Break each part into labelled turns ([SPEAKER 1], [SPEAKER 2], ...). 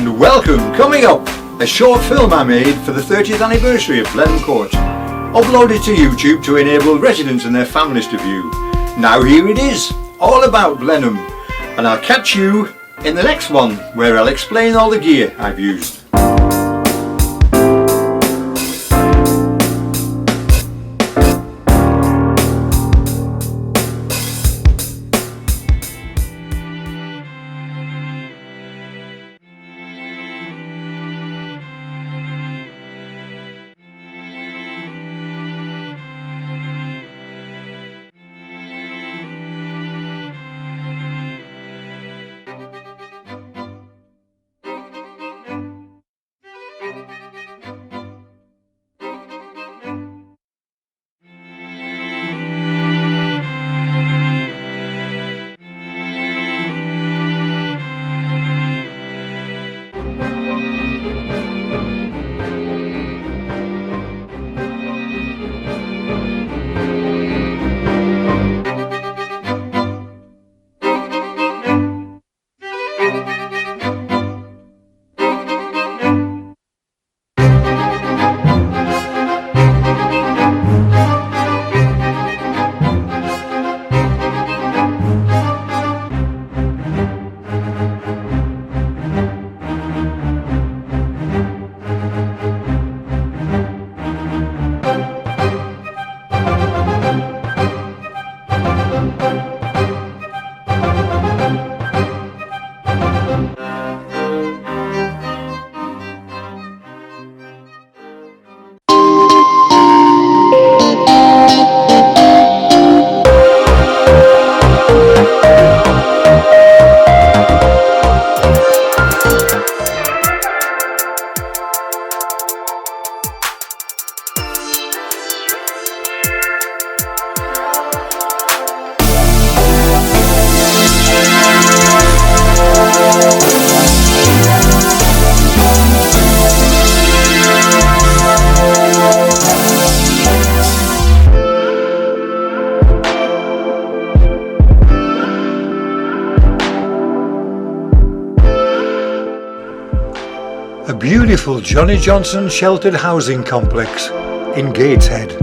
[SPEAKER 1] and welcome. Coming up, a short film I made for the 30th anniversary of Blenheim Court. Uploaded to YouTube to enable residents and their families to view. Now here it is, all about Blenheim, and I'll catch you in the next one where I'll explain all the gear I've used. A beautiful Johnny Johnson sheltered housing complex in Gateshead.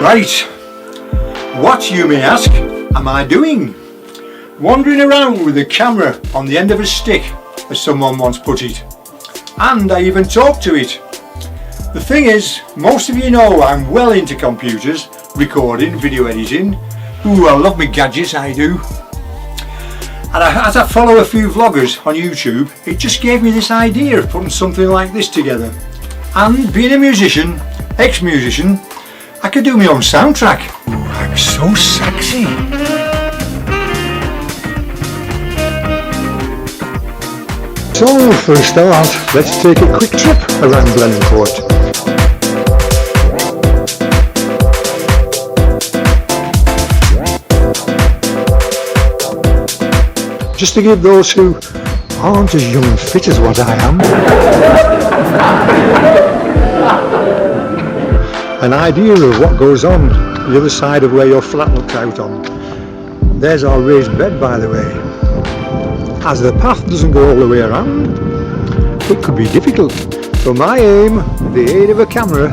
[SPEAKER 1] Right, what, you may ask, am I doing? Wandering around with a camera on the end of a stick, as someone once put it. And I even talk to it. The thing is, most of you know I'm well into computers, recording, video editing. Ooh, I love my gadgets, I do. And as I follow a few vloggers on YouTube, it just gave me this idea of putting something like this together. And being a musician, ex-musician, I could do my own soundtrack. I'm so sexy. So, for a start, let's take a quick trip around Blenheim Court. Just to give those who aren't as young and fit as what I am an idea of what goes on the other side of where your flat looks out on. There's our raised bed, by the way. As the path doesn't go all the way around, it could be difficult. So my aim, with the aid of a camera,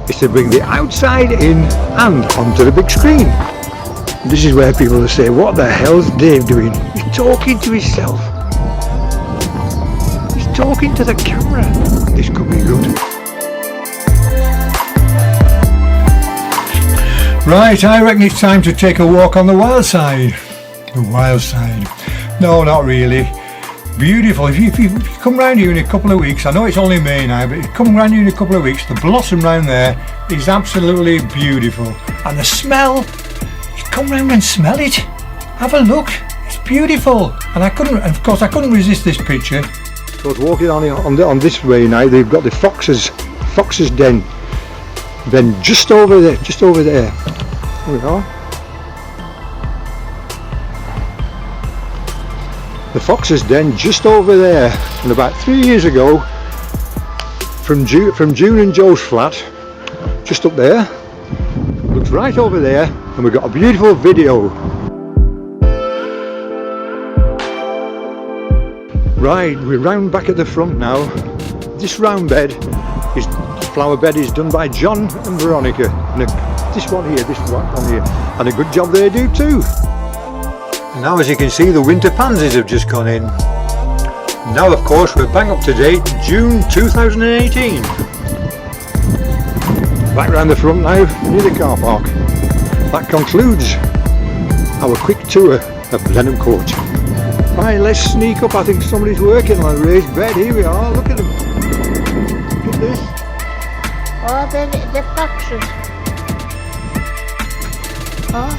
[SPEAKER 1] is to bring the outside in and onto the big screen. This is where people will say, what the hell's Dave doing? He's talking to himself. He's talking to the camera. This could be good. Right, I reckon it's time to take a walk on the wild side. The wild side. No, not really. Beautiful. If you come round here in a couple of weeks, I know it's only May now, but if you come round here in a couple of weeks, the blossom round there is absolutely beautiful. And the smell, you come round and smell it. Have a look, it's beautiful. And I couldn't resist this picture. So I was walking on this way now. They've got the fox's den. Then just over there. There we are. The fox's den just over there. And about 3 years ago, from June and Joe's flat, just up there, looks right over there, and we've got a beautiful video. Right, we're round back at the front now. This flower bed is done by John and Veronica, and this one here, and a good job they do too. Now, as you can see, the winter pansies have just gone in. Now, of course, we're bang up to date, June 2018. Back round the front now, near the car park. That concludes our quick tour of Blenheim Court. Right, let's sneak up. I think somebody's working on a raised bed. Here we are, look at them. Look at this.
[SPEAKER 2] Oh, the foxes. Oh.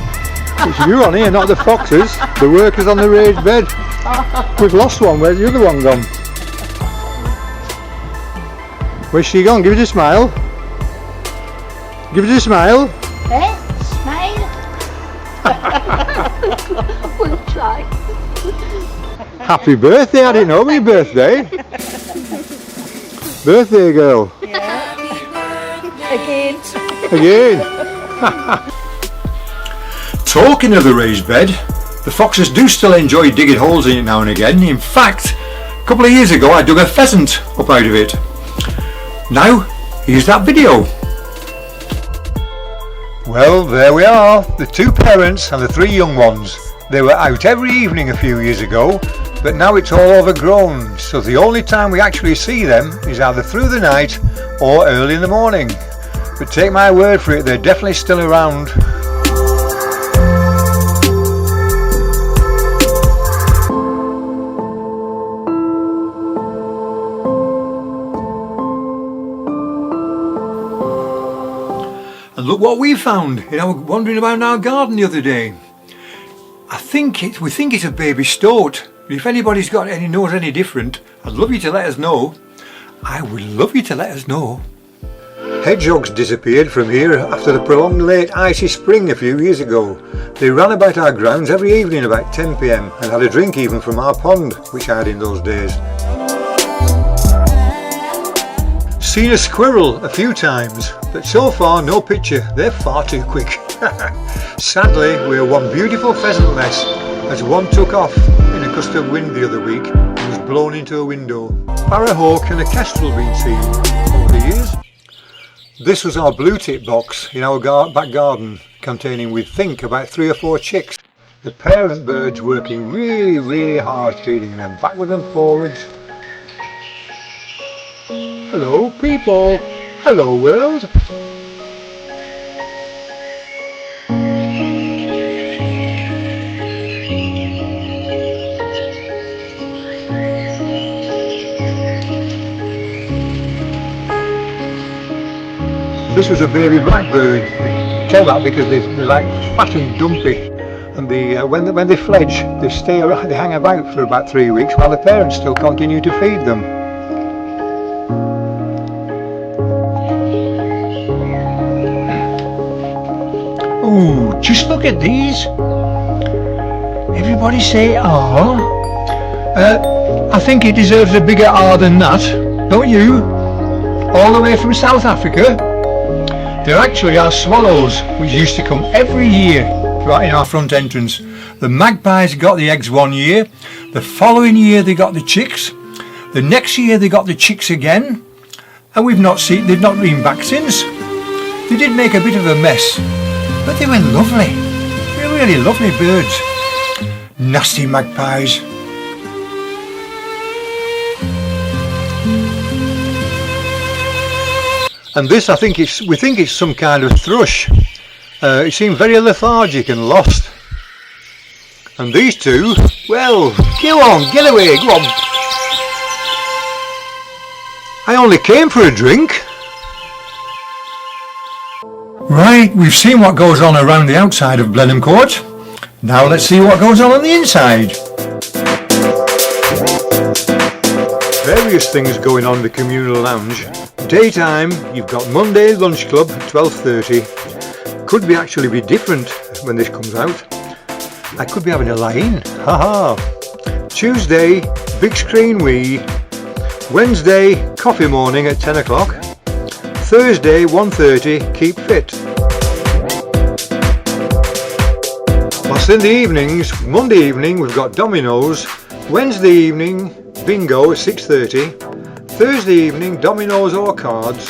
[SPEAKER 1] It's you on here, not the foxes. The workers on the raised bed. We've lost one. Where's the other one gone? Where's she gone? Give it a smile. Give it a smile.
[SPEAKER 2] Eh? Smile? We'll try.
[SPEAKER 1] Happy birthday. I didn't know it was your birthday. Birthday girl.
[SPEAKER 2] Yeah. Again.
[SPEAKER 1] Again. Talking of the raised bed, the foxes do still enjoy digging holes in it now and again. In fact, a couple of years ago I dug a pheasant up out of it. Now, here's that video. Well, there we are, the two parents and the three young ones. They were out every evening a few years ago, but now it's all overgrown, so the only time we actually see them is either through the night or early in the morning. But take my word for it, they're definitely still around. And look what we found in our wandering about in our garden the other day. We think it's a baby stoat. If anybody's knows any different, I'd love you to let us know. I would love you to let us know. Hedgehogs disappeared from here after the prolonged late icy spring a few years ago. They ran about our grounds every evening about 10 p.m. and had a drink even from our pond, which I had in those days. Seen a squirrel a few times, but so far no picture. They're far too quick. Sadly, we're one beautiful pheasant less, as one took off in a gust of wind the other week and was blown into a window. Sparrowhawk and a kestrel been seen over the years. This was our blue tip box in our back garden, containing, we think, about 3 or 4 chicks. The parent bird's working really hard feeding them backwards and forwards. Hello people, hello world. This was a baby blackbird. You tell that because they're like fat and dumpy, and when they fledge, they hang about for about 3 weeks while the parents still continue to feed them. Ooh, just look at these. Everybody say ah. I think it deserves a bigger ah than that, don't you? All the way from South Africa. They're actually our swallows, which used to come every year right in our front entrance. The magpies got the eggs one year, the following year they got the chicks, the next year they got the chicks again, and they've not been back since. They did make a bit of a mess, but they were lovely. They were really lovely birds. Nasty magpies. And this, we think it's some kind of thrush. It seemed very lethargic and lost. And these two, well, go on, get away, go on. I only came for a drink. Right, we've seen what goes on around the outside of Blenheim Court. Now let's see what goes on the inside. Various things going on in the communal lounge. Daytime, you've got Monday lunch club at 12:30. Could be actually be different when this comes out. I could be having a lie-in. Haha. Tuesday, big screen wee. Wednesday, coffee morning at 10 o'clock. Thursday, 1:30, keep fit. Whilst in the evenings, Monday evening we've got dominoes. Wednesday evening, bingo at 6:30. Thursday evening, dominoes or cards.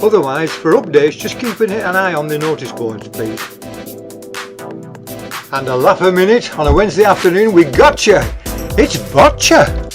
[SPEAKER 1] Otherwise, for updates, just keep an eye on the notice boards, please. And a laugh a minute on a Wednesday afternoon, we gotcha! It's botcha!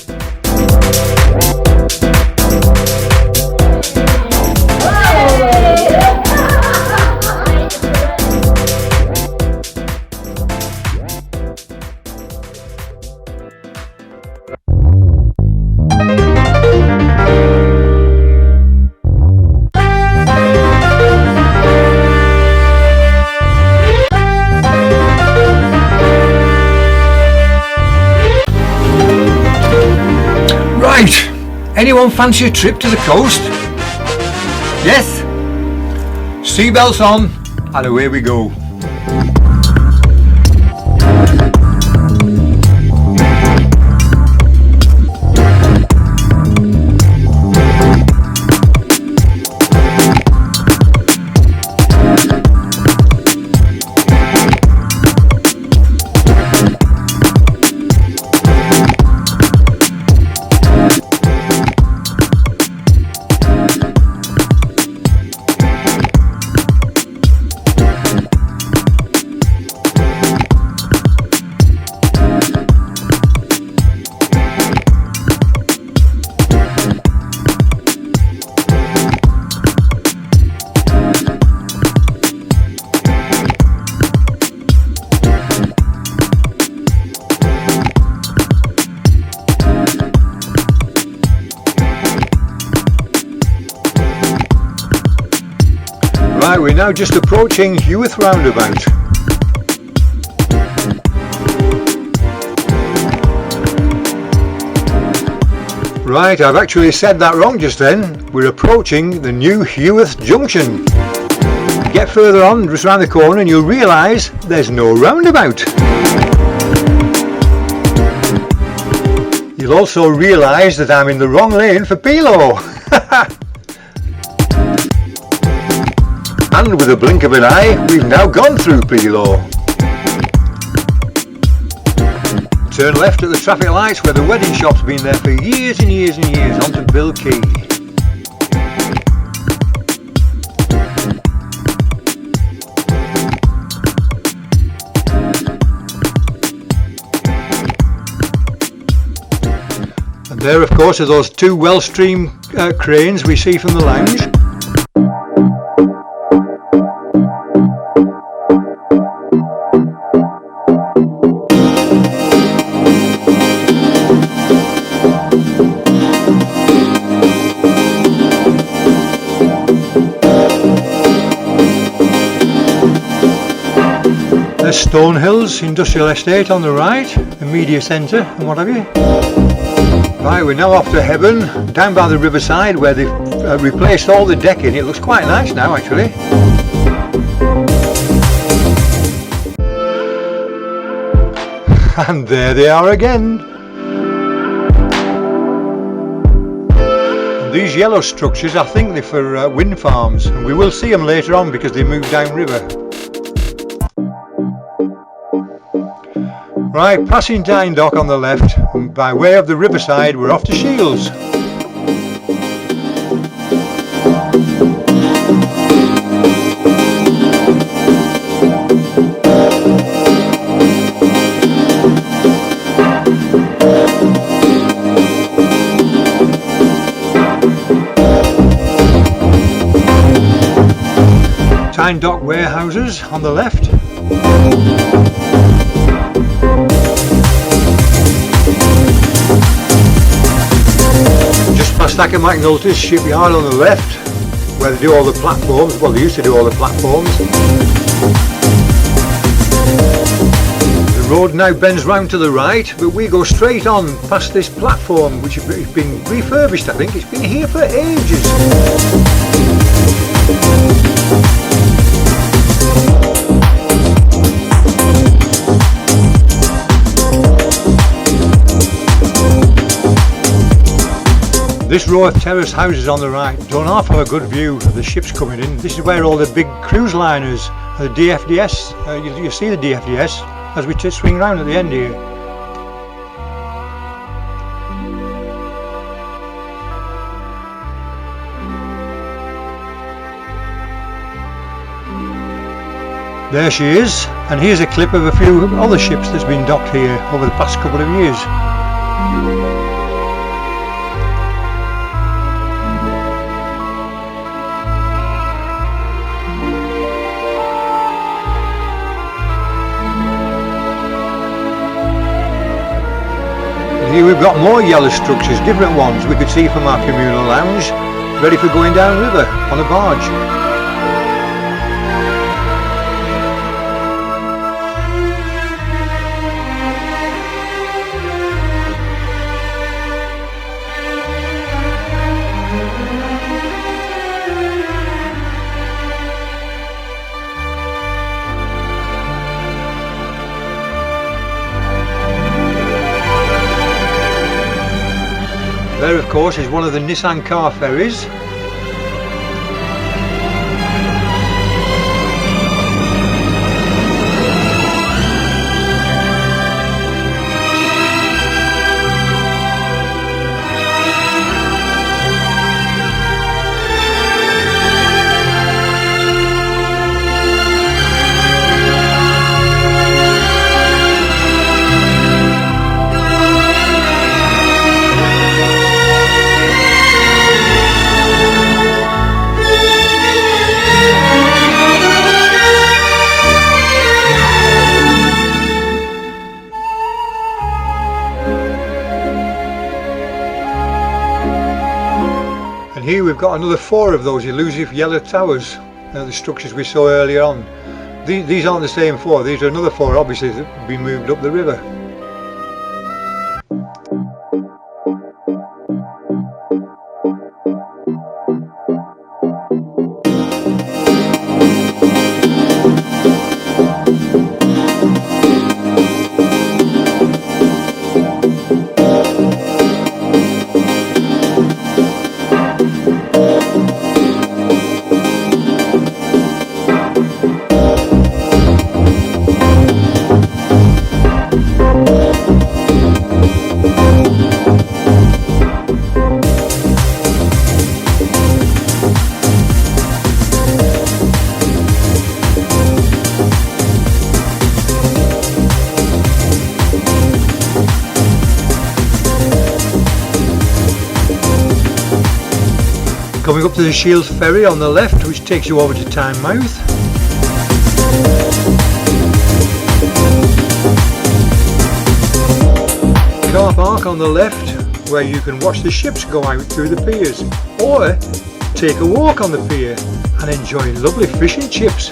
[SPEAKER 1] Right, anyone fancy a trip to the coast? Yes? Seatbelts on and away we go. Right, we're now just approaching Jjhousing roundabout. Right, I've actually said that wrong just then. We're approaching the new Jjhousing junction. Get further on, just round the corner, and you'll realise there's no roundabout. You'll also realise that I'm in the wrong lane for Pinnacle. And with a blink of an eye, we've now gone through Pinnacle. Turn left at the traffic lights where the wedding shop's been there for years and years and years, onto Bill Key. And there of course are those two well-streamed cranes we see from the lounge. There's Stonehills Industrial Estate on the right, the media centre and what have you. Right, we're now off to Heaven, down by the riverside where they've replaced all the decking. It looks quite nice now actually. And there they are again. And these yellow structures, I think they're for wind farms, and we will see them later on because they move downriver. Right, passing Tyne Dock on the left, and by way of the riverside we're off to Shields. Tyne Dock warehouses on the left. Just past Ackermack shipyard on the left, where they do all the platforms. Well, they used to do all the platforms. The road now bends round to the right, but we go straight on past this platform which has been refurbished. I think it's been here for ages. This row of terrace houses on the right don't half have a good view of the ships coming in. This is where all the big cruise liners, the DFDS, you see the DFDS as we swing round at the end here. There she is, and here's a clip of a few other ships that's been docked here over the past couple of years. Here we've got more yellow structures, different ones we could see from our communal lounge, ready for going down river on a barge. There of course is one of the Nissan car ferries. Here we've got another 4 of those elusive yellow towers, the structures we saw earlier on. These aren't the same 4, these are another 4 obviously that have been moved up the river. Coming up to the Shields ferry on the left, which takes you over to Tynemouth. Car park on the left, where you can watch the ships go out through the piers, or take a walk on the pier and enjoy lovely fish and chips.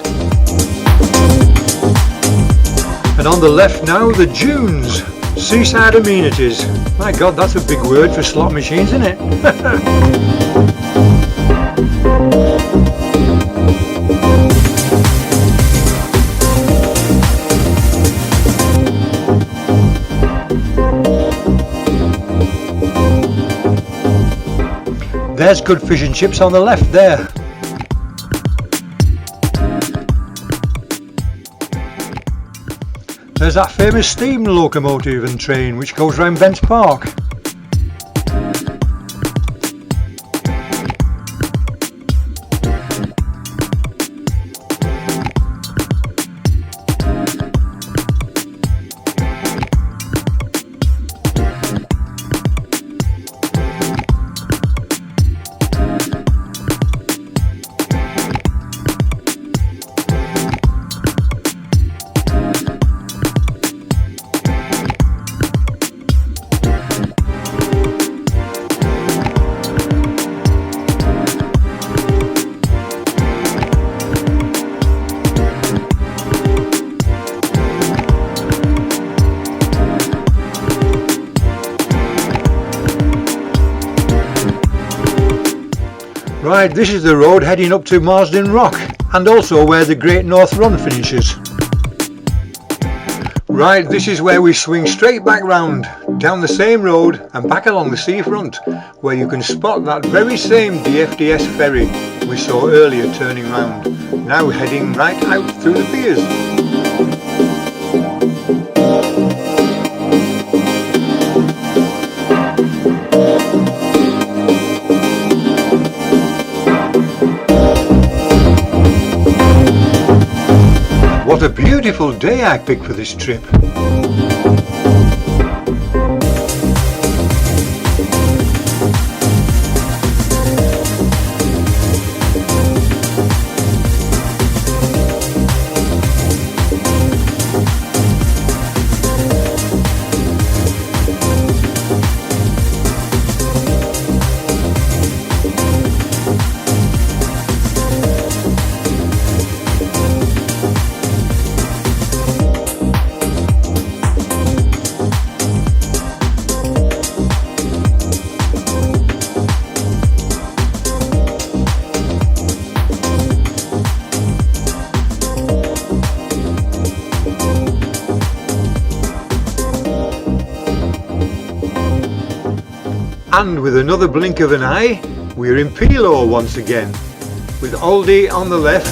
[SPEAKER 1] And on the left now, the dunes, seaside amenities. My God, that's a big word for slot machines, isn't it? There's good fish and chips on the left there. There's that famous steam locomotive and train which goes round Bents Park. Right, this is the road heading up to Marsden Rock and also where the Great North Run finishes. Right, this is where we swing straight back round, down the same road and back along the seafront, where you can spot that very same DFDS ferry we saw earlier turning round, now heading right out through the piers. What a beautiful day I picked for this trip. And with another blink of an eye, we're in Pinnacle once again, with Aldi on the left.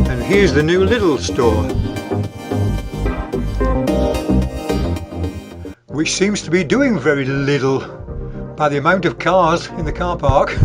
[SPEAKER 1] And here's the new Lidl store, which seems to be doing very little by the amount of cars in the car park.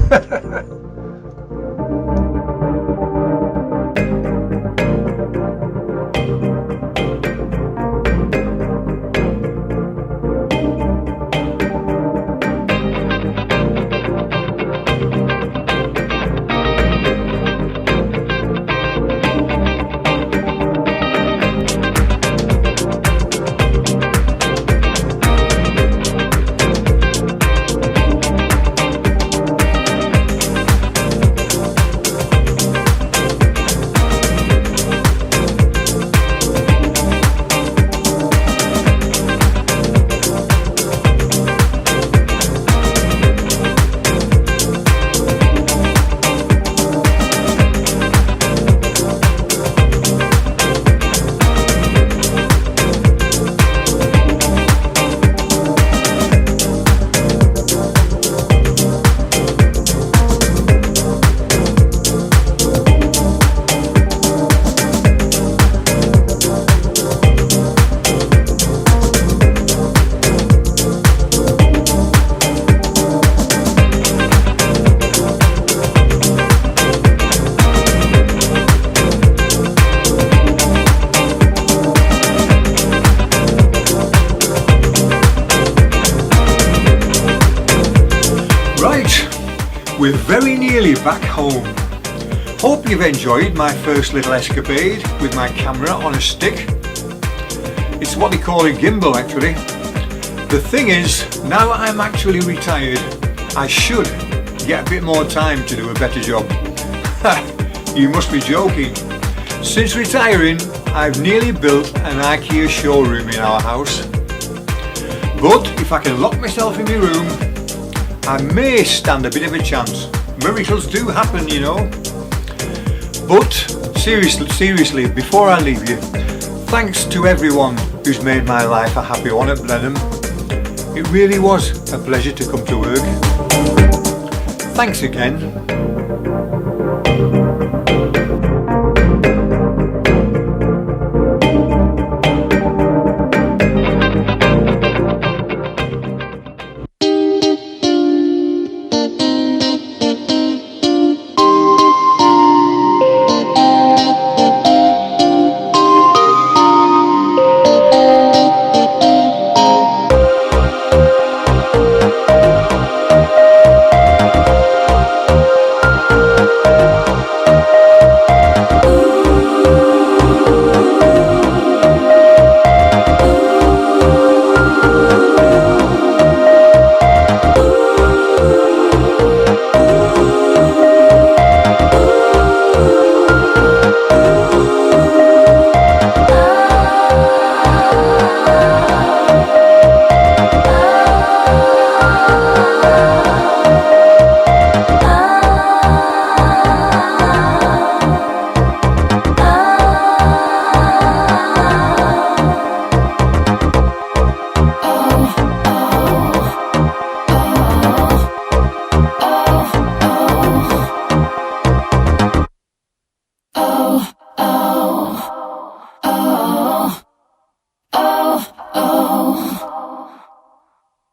[SPEAKER 1] We're very nearly back home. Hope you've enjoyed my first little escapade with my camera on a stick. It's what they call a gimbal actually. The thing is, now I'm actually retired, I should get a bit more time to do a better job. You must be joking. Since retiring, I've nearly built an IKEA showroom in our house. But if I can lock myself in my room, I may stand a bit of a chance. Miracles do happen, you know. But seriously, before I leave you, thanks to everyone who's made my life a happy one at Blenheim. It really was a pleasure to come to work. Thanks again.